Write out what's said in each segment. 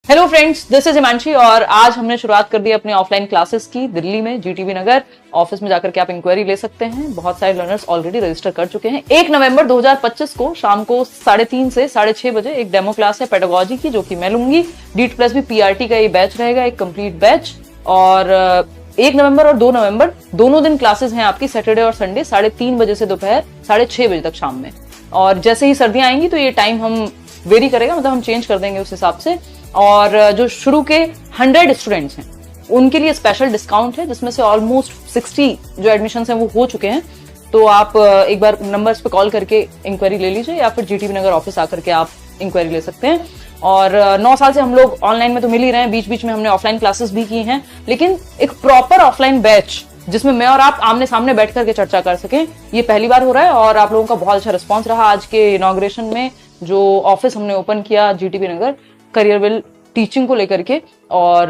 Hello friends, this is Himanshi और आज हमने शुरुआत कर दी अपनी ऑफलाइन क्लासेस की दिल्ली में जीटीबी नगर ऑफिस में जाकर के आप इंक्वायरी ले सकते हैं। बहुत सारे लर्नर्स ऑलरेडी रजिस्टर कर चुके हैं। 1 नवंबर 2025 को शाम को 3:30 से 6:30 बजे एक डेमो क्लास है पेडागोजी की, जो कि मैं लूंगी। डीट प्लस भी पीआरटी का ये बैच रहेगा, एक कंप्लीट बैच। और 1 नवंबर और 2 नवंबर दोनों दिन क्लासेस हैं आपकी, सैटरडे और संडे 3:30 बजे से दोपहर 6:30 बजे तक शाम में। और जैसे ही सर्दियां आएंगी तो ये टाइम हम वेरी करेगा, मतलब हम चेंज कर देंगे उस हिसाब से। और जो शुरू के 100 स्टूडेंट्स हैं उनके लिए स्पेशल डिस्काउंट है, जिसमें से ऑलमोस्ट 60 जो एडमिशन हैं वो हो चुके हैं। तो आप एक बार नंबर्स पे कॉल करके इंक्वायरी ले लीजिए या फिर जीटीबी नगर ऑफिस आकर के आप इंक्वायरी ले सकते हैं। और 9 साल से हम लोग ऑनलाइन में तो मिल ही रहे हैं, बीच बीच में हमने ऑफलाइन क्लासेस भी की हैं, लेकिन एक प्रॉपर ऑफलाइन बैच जिसमें मैं और आप आमने सामने बैठ करके चर्चा कर सकें, ये पहली बार हो रहा है। और आप लोगों का बहुत अच्छा रिस्पॉन्स रहा आज के इनॉग्रेशन में, जो ऑफिस हमने ओपन किया GTB Nagar career will teaching को लेकर के। और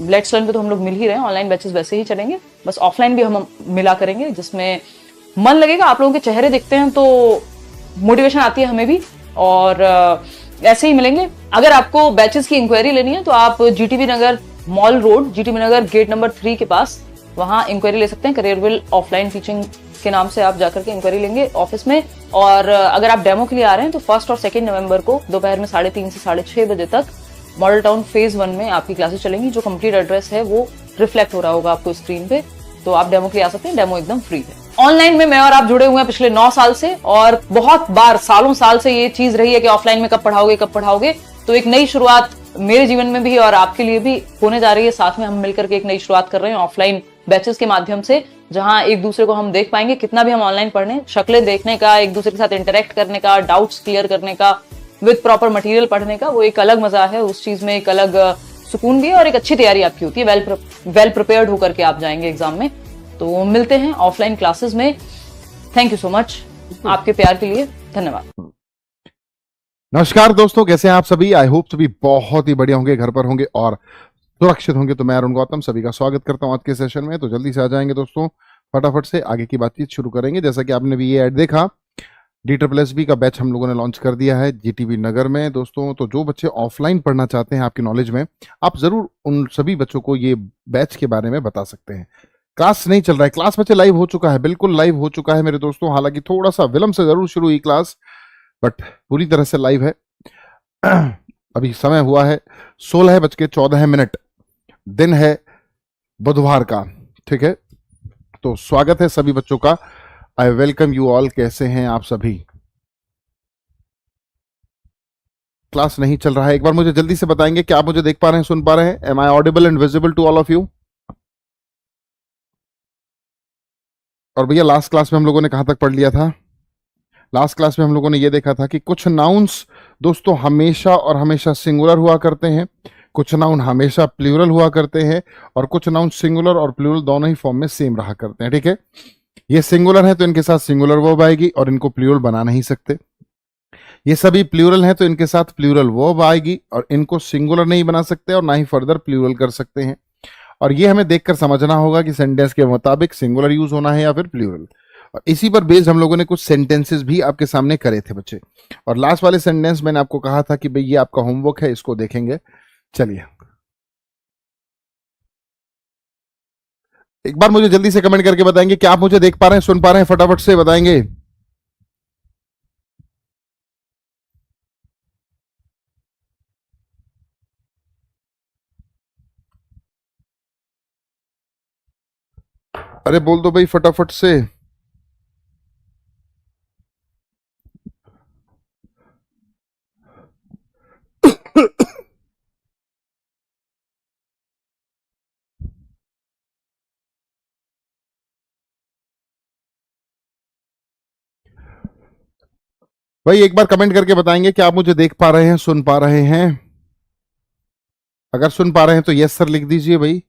लेट्स लर्न पे तो हम लोग मिल ही रहे हैं, ऑनलाइन बैचेस वैसे ही चलेंगे, बस ऑफलाइन भी हम मिला करेंगे, जिसमें मन लगेगा। आप लोगों के चेहरे दिखते हैं तो मोटिवेशन आती है हमें भी, और ऐसे ही मिलेंगे। अगर आपको बैचेस की इंक्वायरी लेनी है तो आप जीटीबी नगर मॉल रोड, जीटीबी नगर गेट नंबर 3 के पास वहां इंक्वायरी ले सकते हैं। करियर विल ऑफलाइन टीचिंग के नाम से आप जाकर के इंक्वायरी लेंगे ऑफिस में। और अगर आप डेमो के लिए आ रहे हैं तो 1 और 2 नवंबर को दोपहर में 3:30 से 6:30 बजे तक मॉडल टाउन फेज 1 में आपकी क्लासेस चलेंगी। जो कंप्लीट एड्रेस है वो रिफ्लेक्ट हो रहा होगा आपको स्क्रीन पे, तो आप डेमो के लिए आ सकते हैं। डेमो एकदम फ्री है। ऑनलाइन में मैं और आप जुड़े हुए हैं पिछले 9 साल से, और बहुत बार सालों साल से ये चीज रही है कि ऑफलाइन में कब पढ़ाओगे कब पढ़ाओगे। तो एक नई शुरुआत मेरे जीवन में भी और आपके लिए भी होने जा रही है। साथ में हम मिलकर के एक नई शुरुआत कर रहे हैं ऑफलाइन बैचेस के माध्यम से, जहां एक दूसरे को हम देख पाएंगे। कितना भी हम ऑनलाइन पढ़ने, शक्लें देखने का, एक दूसरे के साथ इंटरेक्ट करने का, डाउट्स क्लियर करने का, विद प्रॉपर मटेरियल पढ़ने का, वो एक अलग मजा है। उस चीज में एक अलग सुकून भी है और एक अच्छी तैयारी आपकी होती है। वेल प्रिपेयर्ड होकर के आप जाएंगे एग्जाम में। तो मिलते हैं ऑफलाइन क्लासेस में। थैंक यू सो मच आपके प्यार के लिए, धन्यवाद। नमस्कार दोस्तों, कैसे हैं आप सभी। आई होप सभी बहुत ही बढ़िया होंगे, घर पर होंगे और सुरक्षित होंगे। तो मैं अरुण गौतम सभी का स्वागत करता हूं आज के सेशन में। तो जल्दी से आ जाएंगे दोस्तों, फटाफट से आगे की बातचीत शुरू करेंगे। जैसा कि आपने भी ये ऐड देखा, DSSB का बैच हम लोगों ने लॉन्च कर दिया है जीटीबी नगर में दोस्तों। तो जो बच्चे ऑफलाइन पढ़ना चाहते हैं आपकी नॉलेज में, आप जरूर उन सभी बच्चों को ये बैच के बारे में बता सकते हैं। क्लास नहीं चल रहा है, क्लास बच्चे लाइव हो चुका है, बिल्कुल लाइव हो चुका है मेरे दोस्तों। हालांकि थोड़ा सा विलंब से जरूर शुरू हुई क्लास, बट पूरी तरह से लाइव है। अभी समय हुआ है 16:14, दिन है बुधवार का, ठीक है। तो स्वागत है सभी बच्चों का, आई वेलकम यू ऑल। कैसे हैं आप सभी। क्लास नहीं चल रहा है, एक बार मुझे जल्दी से बताएंगे क्या आप मुझे देख पा रहे हैं, सुन पा रहे हैं। Am I audible and visible to all of you. और भैया लास्ट क्लास में हम लोगों ने कहां तक पढ़ लिया था। लास्ट क्लास में हम लोगों ने ये देखा था कि कुछ नाउन्स दोस्तों हमेशा और हमेशा सिंगुलर हुआ करते हैं, कुछ नाउन हमेशा प्लूरल हुआ करते हैं, और कुछ नाउन सिंगुलर और प्लूरल दोनों ही फॉर्म में सेम रहा करते हैं, ठीक है। ये सिंगुलर है तो इनके साथ सिंगुलर वर्ब आएगी और इनको प्लूरल बना नहीं सकते। ये सभी प्लूरल हैं तो इनके साथ प्लूरल वर्ब आएगी और इनको सिंगुलर नहीं बना सकते और ना ही फर्दर प्लूरल कर सकते हैं। और ये हमें देखकर समझना होगा कि सेंटेंस के मुताबिक सिंगुलर यूज होना है या फिर प्लूरल। और इसी पर बेस्ड हम लोगों ने कुछ सेंटेंसेस भी आपके सामने करे थे बच्चे। और लास्ट वाले सेंटेंस मैंने आपको कहा था कि भाई ये आपका होमवर्क है, इसको देखेंगे। चलिए एक बार मुझे जल्दी से कमेंट करके बताएंगे क्या आप मुझे देख पा रहे हैं, सुन पा रहे हैं, फटाफट से बताएंगे। अरे बोल दो भाई फटाफट से। भाई एक बार कमेंट करके बताएंगे क्या आप मुझे देख पा रहे हैं, सुन पा रहे हैं। अगर सुन पा रहे हैं तो यस सर लिख दीजिए भाई।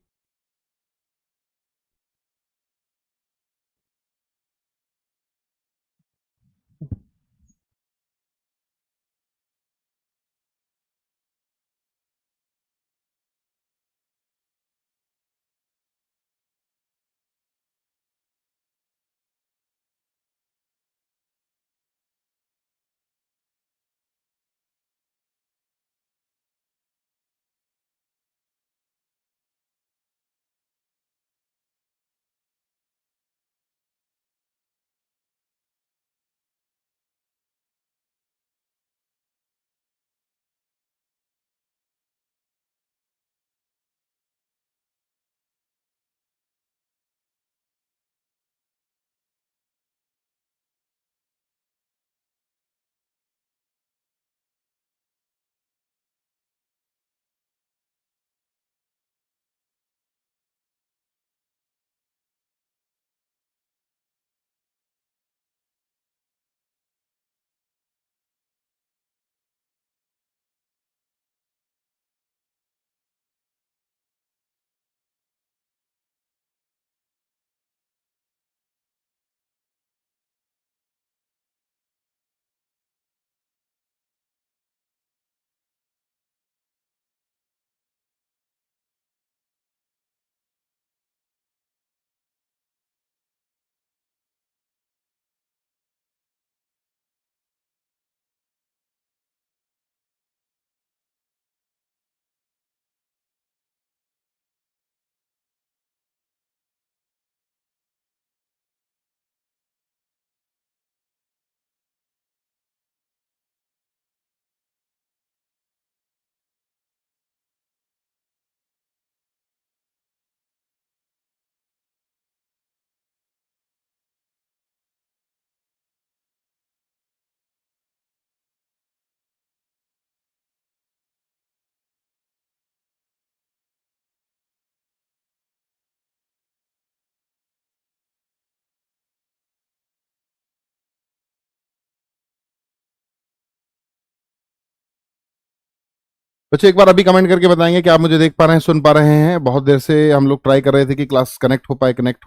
बच्चे एक बार अभी कमेंट करके बताएंगे कि आप मुझे देख पा रहे हैं, सुन पा रहे हैं। बहुत देर से हम लोग ट्राई कर रहे थे कि क्लास कनेक्ट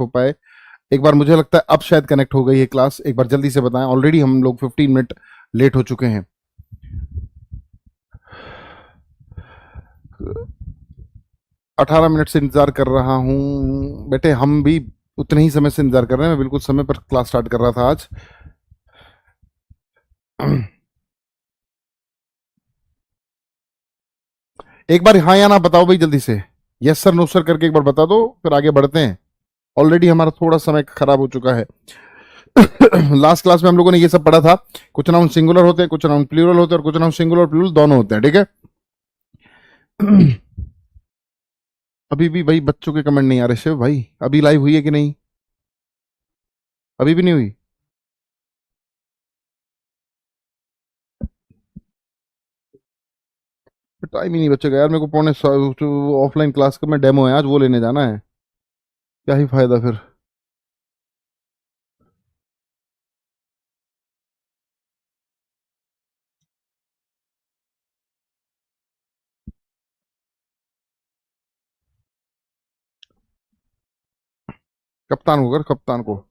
हो पाए। एक बार मुझे लगता है अब शायद कनेक्ट हो गई है क्लास। एक बार जल्दी से बताएं, ऑलरेडी हम लोग 15 मिनट लेट हो चुके हैं। 18 मिनट से इंतजार कर रहा हूँ बेटे, हम भी उतने ही समय से इंतजार कर रहे हैं। मैं बिल्कुल समय पर क्लास स्टार्ट कर रहा था आज। एक बार हाँ या ना बताओ भाई जल्दी से। यस सर नो सर करके एक बार बता दो, फिर आगे बढ़ते हैं। ऑलरेडी हमारा थोड़ा समय खराब हो चुका है। लास्ट क्लास में हम लोगों ने ये सब पढ़ा था। कुछ नाउन सिंगुलर होते हैं, कुछ नाउन प्लूरल होते हैं, और कुछ नाउन सिंगुलर और प्लूरल दोनों होते हैं, ठीक है। अभी भी भाई बच्चों के कमेंट नहीं आ रहे शिव भाई। अभी लाइव हुई है कि नहीं? अभी भी नहीं हुई? टाइम ही नहीं बचेगा यार मेरे को। पौने ऑफलाइन क्लास का मैं डेमो है आज, वो लेने जाना है। क्या ही फायदा फिर। कप्तान को कर, कप्तान को।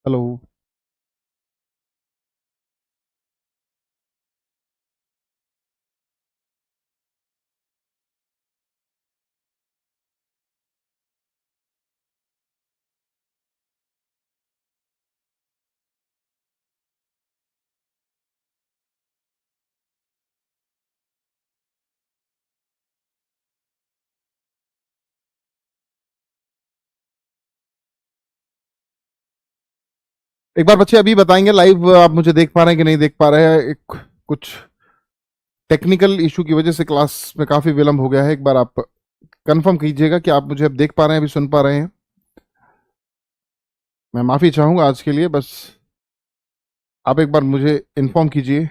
हेलो। एक बार बच्चे अभी बताएंगे लाइव आप मुझे देख पा रहे हैं कि नहीं देख पा रहे हैं। एक कुछ टेक्निकल इशू की वजह से क्लास में काफी विलंब हो गया है। एक बार आप कंफर्म कीजिएगा कि आप मुझे अब देख पा रहे हैं, अभी सुन पा रहे हैं। मैं माफी चाहूंगा आज के लिए, बस आप एक बार मुझे इन्फॉर्म कीजिए।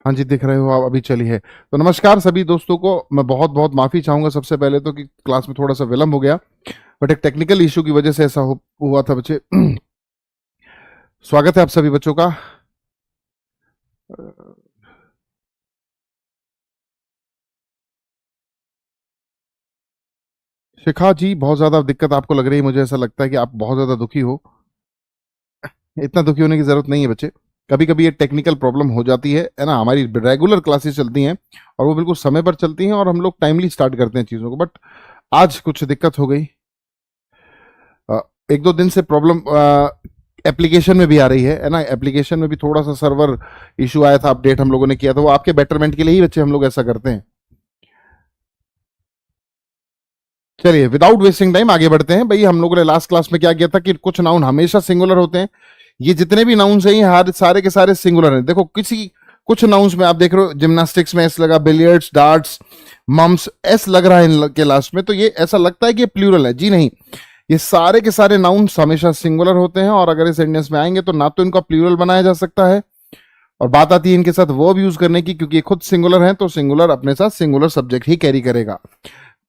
हाँ जी, दिख रहे हो आप अभी। चलिए, तो नमस्कार सभी दोस्तों को। मैं बहुत बहुत माफी चाहूंगा सबसे पहले तो कि क्लास में थोड़ा सा विलंब हो गया, बट एक टेक्निकल इशू की वजह से ऐसा हुआ था बच्चे। स्वागत है आप सभी बच्चों का। शिखा जी, बहुत ज्यादा दिक्कत आपको लग रही है, मुझे ऐसा लगता है कि आप बहुत ज्यादा दुखी हो। इतना दुखी होने की जरूरत नहीं है बच्चे। कभी कभी ये टेक्निकल प्रॉब्लम हो जाती है ना। हमारी रेगुलर क्लासेस चलती हैं और वो बिल्कुल समय पर चलती हैं और हम लोग टाइमली स्टार्ट करते हैं चीज़ों को, बट आज कुछ दिक्कत हो गई। अ, एक दो दिन से प्रॉब्लम एप्लीकेशन में भी आ रही है ना। एप्लीकेशन में भी थोड़ा सा सर्वर इशू आया था, अपडेट हम लोगों ने किया था, वो आपके बेटरमेंट के लिए ही बच्चे हम लोग ऐसा करते हैं। चलिए, विदाउट वेस्टिंग टाइम आगे बढ़ते हैं। भाई, हम लोगों ने लास्ट क्लास में क्या किया था कि कुछ नाउन हमेशा सिंगुलर होते हैं। ये जितने भी नाउन्स हैं ये हर सारे के सारे सिंगुलर हैं। देखो, किसी कुछ नाउन्स में आप देख रहे हो, जिम्नास्टिक्स में एस लगा, बिलियर्ड्स, डार्ट्स, मम्स, एस लग रहा है के लास्ट में, तो ये ऐसा लगता है कि ये प्लूरल है। जी नहीं, ये सारे के सारे नाउन्स हमेशा सिंगुलर होते हैं और अगर इस सेंटेंस में आएंगे तो ना तो इनका प्लूरल बनाया जा सकता है, और बात आती है इनके साथ वर्ब यूज करने की, क्योंकि ये खुद सिंगुलर है तो सिंगुलर अपने साथ सिंगुलर सब्जेक्ट ही कैरी करेगा।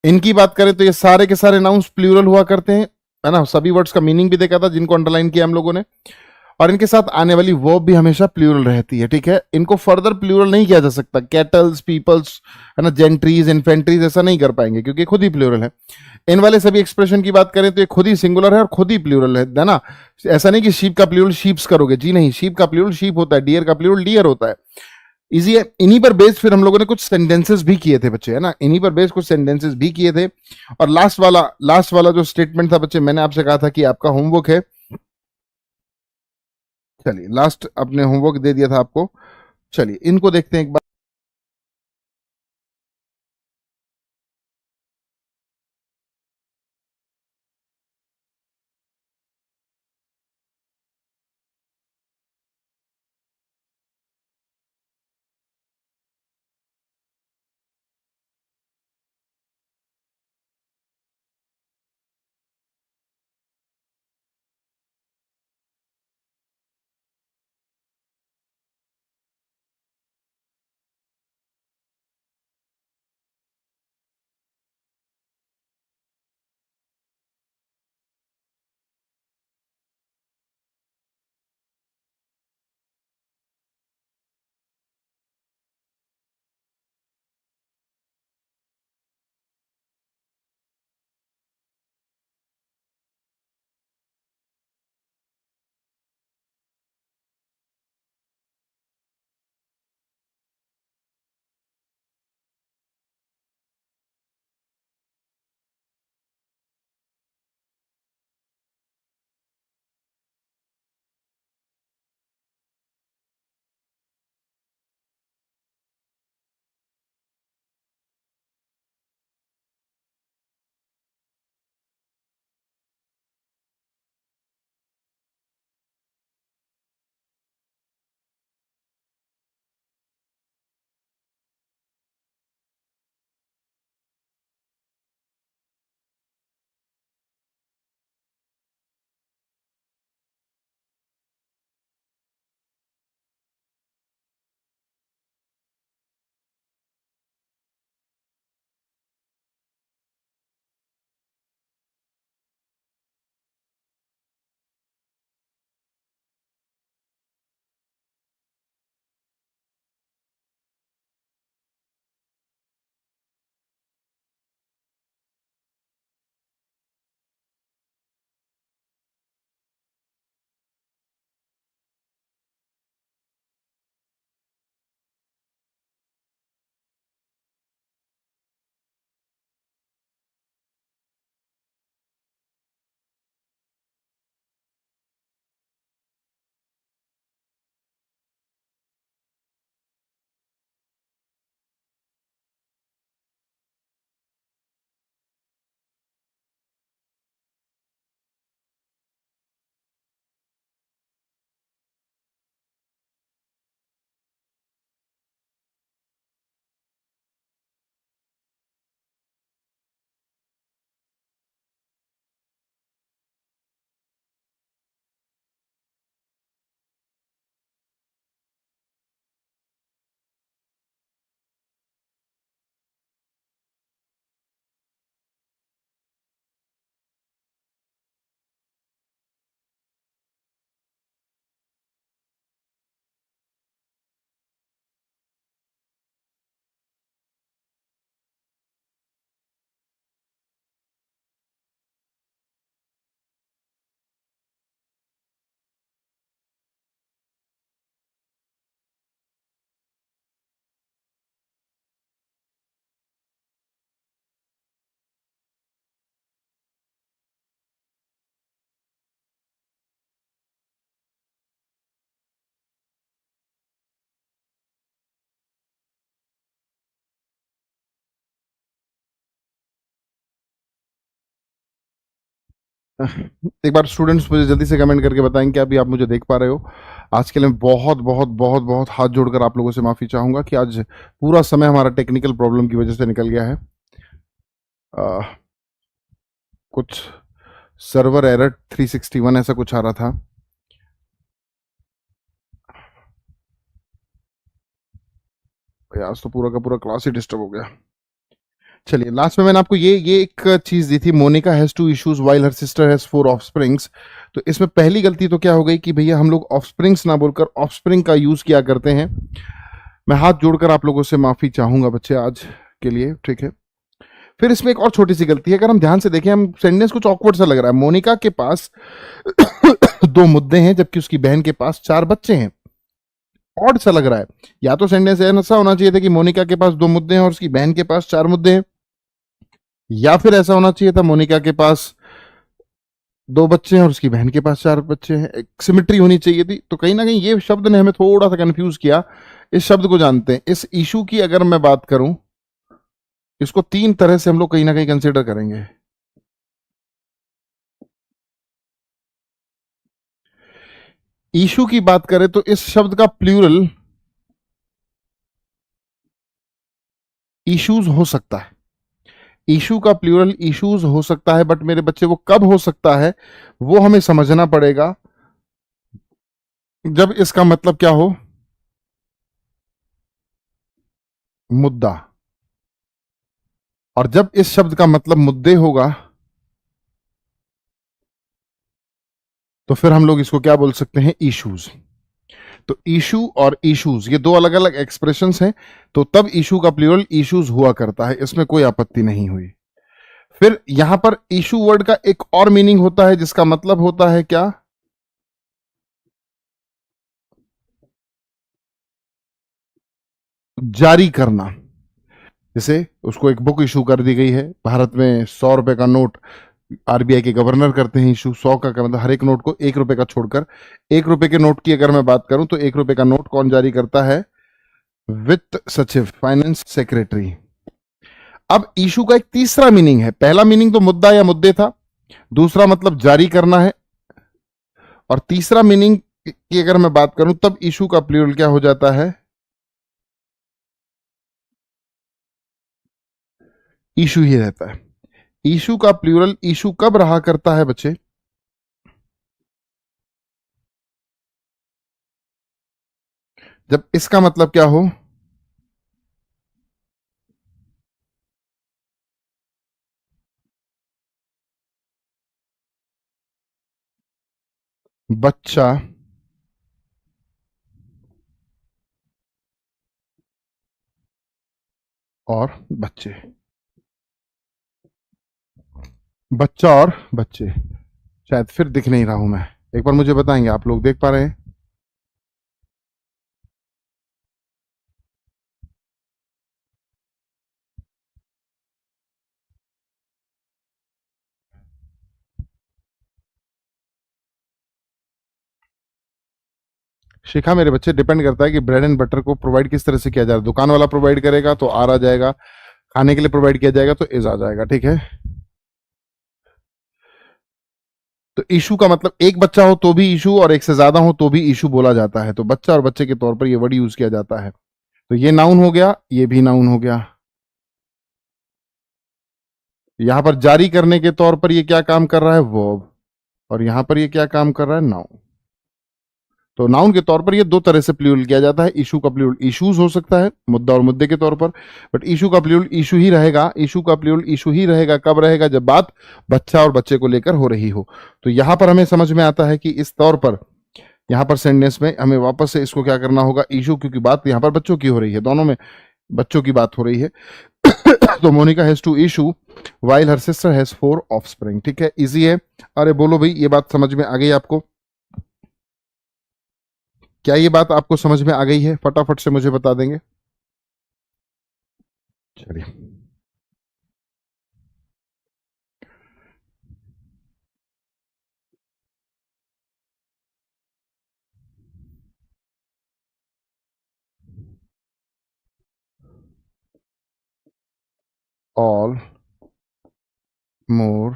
इनकी बात करें तो ये सारे के सारे नाउन्स प्लूरल हुआ करते हैं, है ना। सभी वर्ड्स का मीनिंग भी देखा था जिनको अंडरलाइन किया हम लोगों ने, और इनके साथ आने वाली वर्ब भी हमेशा प्लूरल रहती है। ठीक है, इनको फर्दर प्लूरल नहीं किया जा सकता। कैटल्स, पीपल्स, है ना, जेंट्रीज, इन्फेंट्रीज, ऐसा नहीं कर पाएंगे क्योंकि खुद ही प्लूरल है। इन वाले सभी एक्सप्रेशन की बात करें तो ये खुद ही सिंगुलर है और खुद ही प्लूरल है ना। ऐसा नहीं कि शीप का प्लूरल शीप्स करोगे। जी नहीं, शीप का प्लूरल शीप होता है, डियर का प्लूरल डियर होता है। इजी है। इन्हीं पर बेस फिर हम लोगों ने कुछ सेंटेंसेस भी किए थे बच्चे, है ना। इन्हीं पर बेस कुछ सेंटेंसेस भी किए थे। और लास्ट वाला जो स्टेटमेंट था बच्चे, मैंने आपसे कहा था कि आपका होमवर्क है। चलिए, लास्ट अपने होमवर्क दे दिया था आपको। चलिए, इनको देखते हैं एक बार। एक बार स्टूडेंट्स मुझे जल्दी से कमेंट करके बताएं कि अभी आप मुझे देख पा रहे हो। आज के लिए मैं बहुत बहुत बहुत बहुत हाथ जोड़कर आप लोगों से माफी चाहूंगा कि आज पूरा समय हमारा टेक्निकल प्रॉब्लम की वजह से निकल गया है। अ, कुछ सर्वर एरर 361 ऐसा कुछ आ रहा था। आज तो पूरा का पूरा क्लास ही डिस्टर्ब हो गया। चलिए, लास्ट में मैंने आपको ये एक चीज दी थी, Monica has two issues while her sister has four offsprings. तो इसमें पहली गलती तो क्या हो गई कि भैया हम लोग ऑफस्प्रिंग्स ना बोलकर ऑफस्प्रिंग का यूज किया करते हैं। मैं हाथ जोड़कर आप लोगों से माफी चाहूंगा बच्चे आज के लिए, ठीक है। फिर इसमें एक और छोटी सी गलती है, अगर हम ध्यान से देखें, हम सेंटेंस कुछ ऑकवर्ड सा लग रहा है। मोनिका के पास दो मुद्दे हैं जबकि उसकी बहन के पास चार बच्चे हैं। ऑड सा लग रहा है। या तो सेंटेंस ऐसा होना चाहिए था कि मोनिका के पास दो मुद्दे हैं और उसकी बहन के पास चार मुद्दे हैं, या फिर ऐसा होना चाहिए था मोनिका के पास दो बच्चे हैं और उसकी बहन के पास चार बच्चे हैं। एक सिमिट्री होनी चाहिए थी। तो कहीं ना कहीं ये शब्द ने हमें थोड़ा सा कंफ्यूज किया। इस शब्द को जानते हैं। इस इशू की अगर मैं बात करूं, इसको तीन तरह से हम लोग कहीं ना कहीं कंसिडर करेंगे। इशू की बात करें तो इस शब्द का प्लूरल इश्यूज हो सकता है। इशू का प्लूरल इश्यूज हो सकता है, बट मेरे बच्चे वो कब हो सकता है वो हमें समझना पड़ेगा, जब इसका मतलब क्या हो, मुद्दा। और जब इस शब्द का मतलब मुद्दे होगा तो फिर हम लोग इसको क्या बोल सकते हैं, इश्यूज। तो इशू और इश्यूज ये दो अलग अलग एक्सप्रेशंस हैं। तो तब इशू का प्लूरल इश्यूज हुआ करता है, इसमें कोई आपत्ति नहीं हुई। फिर यहां पर इशू वर्ड का एक और मीनिंग होता है जिसका मतलब होता है क्या, जारी करना। जैसे उसको एक बुक इशू कर दी गई है। भारत में 100 रुपए का नोट आरबीआई के गवर्नर करते हैं इशू। 100 का मतलब हर एक नोट को 1 रुपए का छोड़कर। 1 रुपए के नोट की अगर मैं बात करूं तो 1 रुपए का नोट कौन जारी करता है, वित्त सचिव, फाइनेंस सेक्रेटरी। अब इशू का एक तीसरा मीनिंग है। पहला मीनिंग तो मुद्दा या मुद्दे था, दूसरा मतलब जारी करना है, और तीसरा मीनिंग की अगर मैं बात करूं तब इशू का प्लूरल क्या हो जाता है, इशू ही रहता है। इशू का प्लूरल इशू कब रहा करता है बच्चे, जब इसका मतलब क्या हो, बच्चा और बच्चे। बच्चा और बच्चे। शायद फिर दिख नहीं रहा हूं मैं, एक बार मुझे बताएंगे, आप लोग देख पा रहे हैं? शिखा मेरे बच्चे, डिपेंड करता है कि ब्रेड एंड बटर को प्रोवाइड किस तरह से किया जा रहा है। दुकान वाला प्रोवाइड करेगा तो आर आ जाएगा, खाने के लिए प्रोवाइड किया जाएगा तो इज आ जाएगा, ठीक है। तो इशू का मतलब एक बच्चा हो तो भी इशू और एक से ज्यादा हो तो भी इशू बोला जाता है। तो बच्चा और बच्चे के तौर पर ये वर्ड यूज किया जाता है। तो ये नाउन हो गया, ये भी नाउन हो गया। यहां पर जारी करने के तौर पर ये क्या काम कर रहा है, वर्ब। और यहां पर ये क्या काम कर रहा है, नाउन। तो नाउन के तौर पर ये दो तरह से प्लूरल किया जाता है। इशू का प्लूरल इशूज हो सकता है, मुद्दा और मुद्दे के तौर पर। बट इशू का प्लूरल इशू ही रहेगा। इशू का प्लूरल इशू ही रहेगा, कब रहेगा, जब बात बच्चा और बच्चे को लेकर हो रही हो। तो यहां पर हमें समझ में आता है कि इस तौर पर यहां पर सेंटेंस में हमें वापस से इसको क्या करना होगा, इशू, क्योंकि बात यहां पर बच्चों की हो रही है, दोनों में बच्चों की बात हो रही है। तो Monica has two issue while her sister has four offspring, ठीक है, इजी है। अरे बोलो भाई, ये बात समझ में आ गई आपको? क्या ये बात आपको समझ में आ गई है? फटाफट से मुझे बता देंगे। चलिए, all more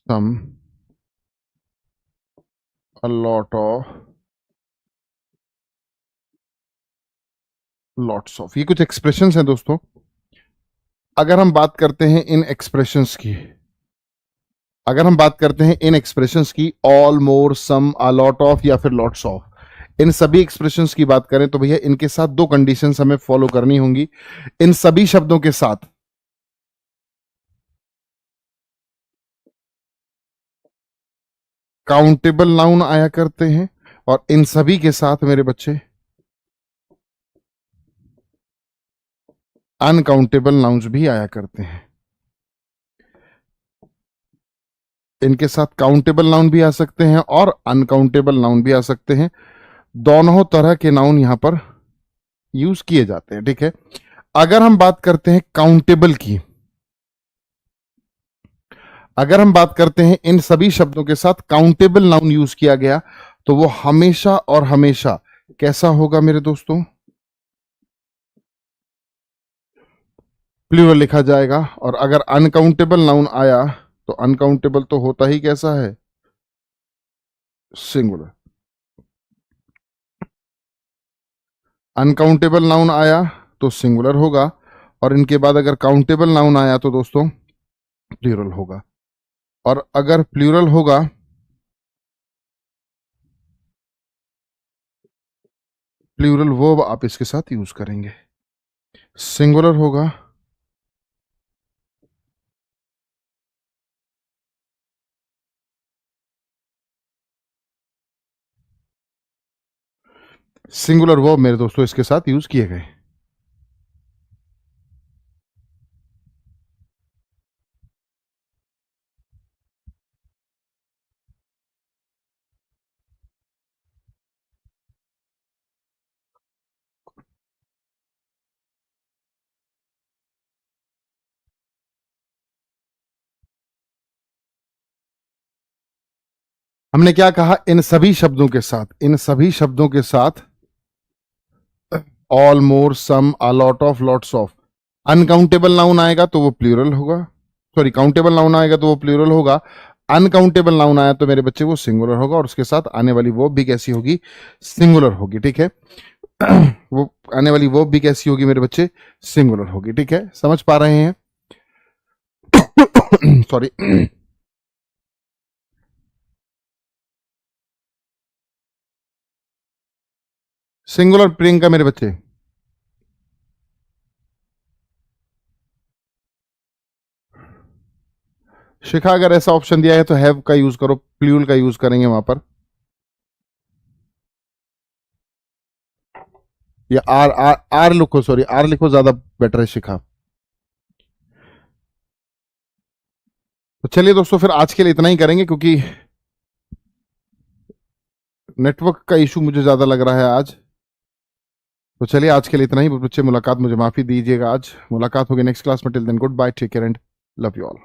some a lot of lots of, ये कुछ एक्सप्रेशंस हैं दोस्तों। अगर हम बात करते हैं इन एक्सप्रेशंस की, अगर हम बात करते हैं इन एक्सप्रेशंस की, all, more, some, a lot of या फिर लॉट्स ऑफ, इन सभी एक्सप्रेशंस की बात करें तो भैया इनके साथ दो कंडीशंस हमें फॉलो करनी होंगी। इन सभी शब्दों के साथ काउंटेबल नाउन आया करते हैं और इन सभी के साथ मेरे बच्चे अनकाउंटेबल नाउन्स भी आया करते हैं। इनके साथ काउंटेबल नाउन भी आ सकते हैं और अनकाउंटेबल नाउन भी आ सकते हैं। दोनों तरह के नाउन यहां पर यूज किए जाते हैं, ठीक है। अगर हम बात करते हैं काउंटेबल की, अगर हम बात करते हैं इन सभी शब्दों के साथ काउंटेबल नाउन यूज किया गया तो वो हमेशा और हमेशा कैसा होगा मेरे दोस्तों? प्लूरल लिखा जाएगा। और अगर अनकाउंटेबल नाउन आया तो अनकाउंटेबल तो होता ही कैसा है? सिंगुलर। अनकाउंटेबल नाउन आया तो सिंगुलर होगा और इनके बाद अगर काउंटेबल नाउन आया तो दोस्तों प्लूरल होगा। और अगर प्लूरल होगा प्लूरल वर्ब आप इसके साथ यूज करेंगे। सिंगुलर होगा सिंगुलर वर्ब मेरे दोस्तों इसके साथ यूज किए गए। हमने क्या कहा? इन सभी शब्दों के साथ, इन सभी शब्दों के साथ all, more, some, a lot of, lots of. Uncountable noun आएगा तो वो प्लूरल होगा, सॉरी काउंटेबल नाउन आएगा तो वो प्लूरल होगा। अनकाउंटेबल नाउन आया तो मेरे बच्चे वो सिंगुलर होगा और उसके साथ आने वाली वो भी कैसी होगी? सिंगुलर होगी, ठीक है। वो आने वाली वो भी कैसी होगी मेरे बच्चे? सिंगुलर होगी, ठीक है। समझ पा रहे हैं? सॉरी। सिंगुलर प्रियंका मेरे बच्चे, शिखा अगर ऐसा ऑप्शन दिया है तो हैव का यूज करो, प्लूरल का यूज करेंगे वहां पर। या आर आर आर लिखो, सॉरी आर लिखो, ज्यादा बेटर है शिखा। तो चलिए दोस्तों फिर आज के लिए इतना ही करेंगे क्योंकि नेटवर्क का इशू मुझे ज्यादा लग रहा है आज। तो चलिए आज के लिए इतना ही बच्चे, मुलाकात, मुझे माफी दीजिएगा, आज मुलाकात होगी नेक्स्ट क्लास में। Till then goodbye, take care and love you all.